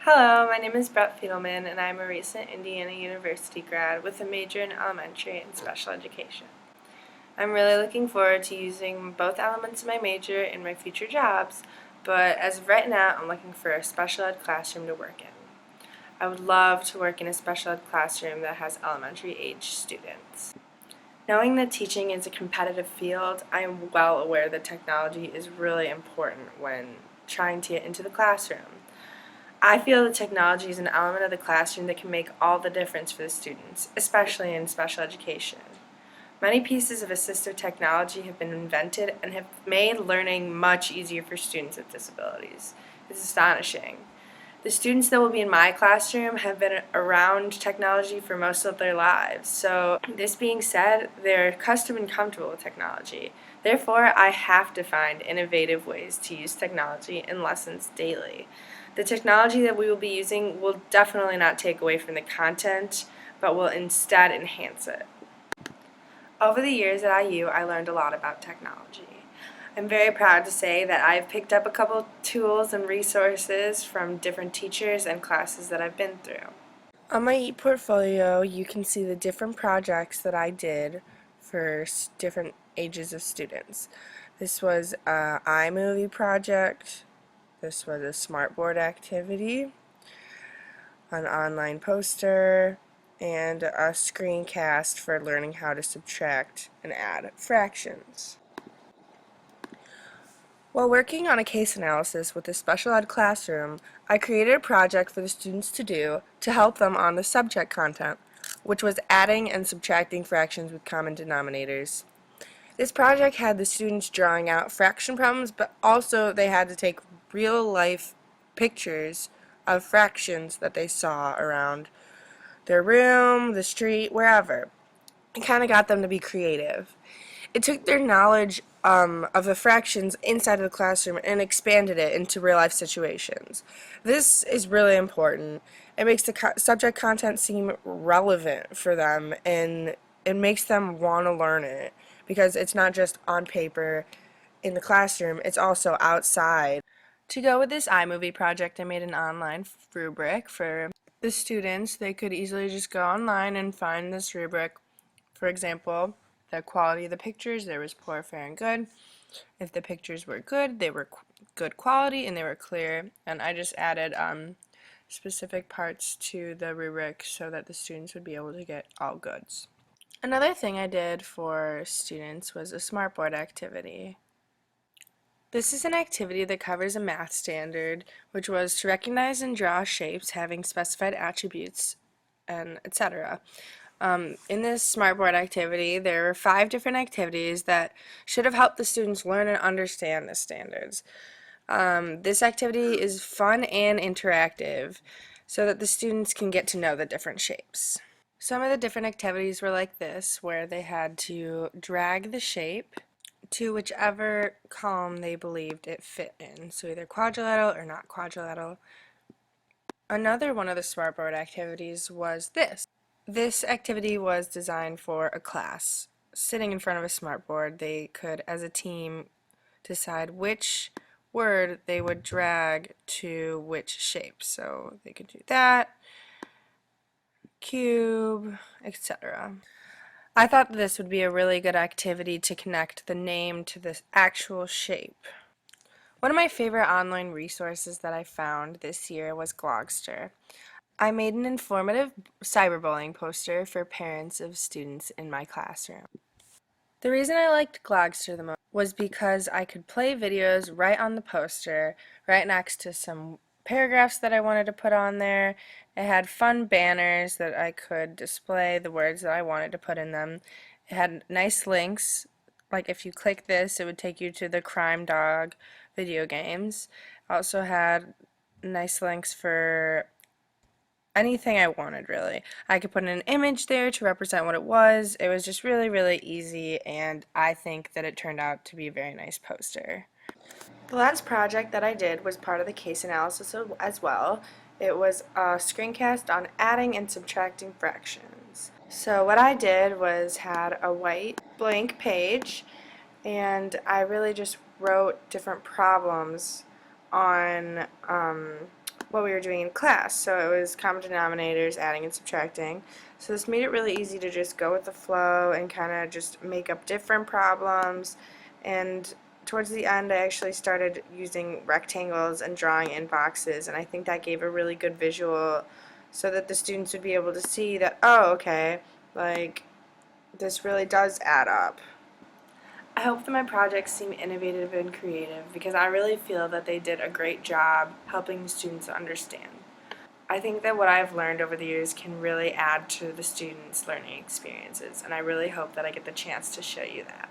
Hello, my name is Brett Fiedelman, and I'm a recent Indiana University grad with a major in elementary and special education. I'm really looking forward to using both elements of my major in my future jobs, but as of right now, I'm looking for a special ed classroom to work in. I would love to work in a special ed classroom that has elementary age students. Knowing that teaching is a competitive field, I am well aware that technology is really important when trying to get into the classroom. I feel that technology is an element of the classroom that can make all the difference for the students, especially in special education. Many pieces of assistive technology have been invented and have made learning much easier for students with disabilities. It's astonishing. The students that will be in my classroom have been around technology for most of their lives. So, this being said, they're accustomed and comfortable with technology. Therefore, I have to find innovative ways to use technology in lessons daily. The technology that we will be using will definitely not take away from the content, but will instead enhance it. Over the years at IU, I learned a lot about technology. I'm very proud to say that I've picked up a couple tools and resources from different teachers and classes that I've been through. On my ePortfolio, you can see the different projects that I did for different ages of students. This was an iMovie project, this was a smartboard activity, an online poster, and a screencast for learning how to subtract and add fractions. While working on a case analysis with a special ed classroom, I created a project for the students to do to help them on the subject content, which was adding and subtracting fractions with common denominators. This project had the students drawing out fraction problems, but also they had to take real-life pictures of fractions that they saw around their room, the street, wherever. It kind of got them to be creative. It took their knowledge of the fractions inside of the classroom and expanded it into real-life situations. This is really important. It makes the subject content seem relevant for them, and it makes them want to learn it because it's not just on paper in the classroom, it's also outside. To go with this iMovie project, I made an online rubric for the students. They could easily just go online and find this rubric. For example, the quality of the pictures, there was poor, fair, and good. If the pictures were good, they were good quality and they were clear. And I just added specific parts to the rubric so that the students would be able to get all goods. Another thing I did for students was a smartboard activity. This is an activity that covers a math standard, which was to recognize and draw shapes having specified attributes, and etc. In this smartboard activity, there were 5 different activities that should have helped the students learn and understand the standards. This activity is fun and interactive so that the students can get to know the different shapes. Some of the different activities were like this, where they had to drag the shape to whichever column they believed it fit in, so either quadrilateral or not quadrilateral. Another one of the smartboard activities was this. This activity was designed for a class. Sitting in front of a smartboard, they could, as a team, decide which word they would drag to which shape. So they could do that, cube, etc. I thought this would be a really good activity to connect the name to the actual shape. One of my favorite online resources that I found this year was Glogster. I made an informative cyberbullying poster for parents of students in my classroom. The reason I liked Glogster the most was because I could play videos right on the poster, right next to some paragraphs that I wanted to put on there. It had fun banners that I could display the words that I wanted to put in them. It had nice links, like if you click this, it would take you to the Crime Dog video games. It also had nice links for anything I wanted, really. I could put an image there to represent what it was. It was just really, really easy, and I think that it turned out to be a very nice poster. The last project that I did was part of the case analysis as well. It was a screencast on adding and subtracting fractions. So what I did was had a white blank page, and I really just wrote different problems on what we were doing in class. So it was common denominators, adding and subtracting. So this made it really easy to just go with the flow and kind of just make up different problems. And towards the end, I actually started using rectangles and drawing in boxes, and I think that gave a really good visual so that the students would be able to see that, oh, okay, like, this really does add up. I hope that my projects seem innovative and creative because I really feel that they did a great job helping the students understand. I think that what I've learned over the years can really add to the students' learning experiences, and I really hope that I get the chance to show you that.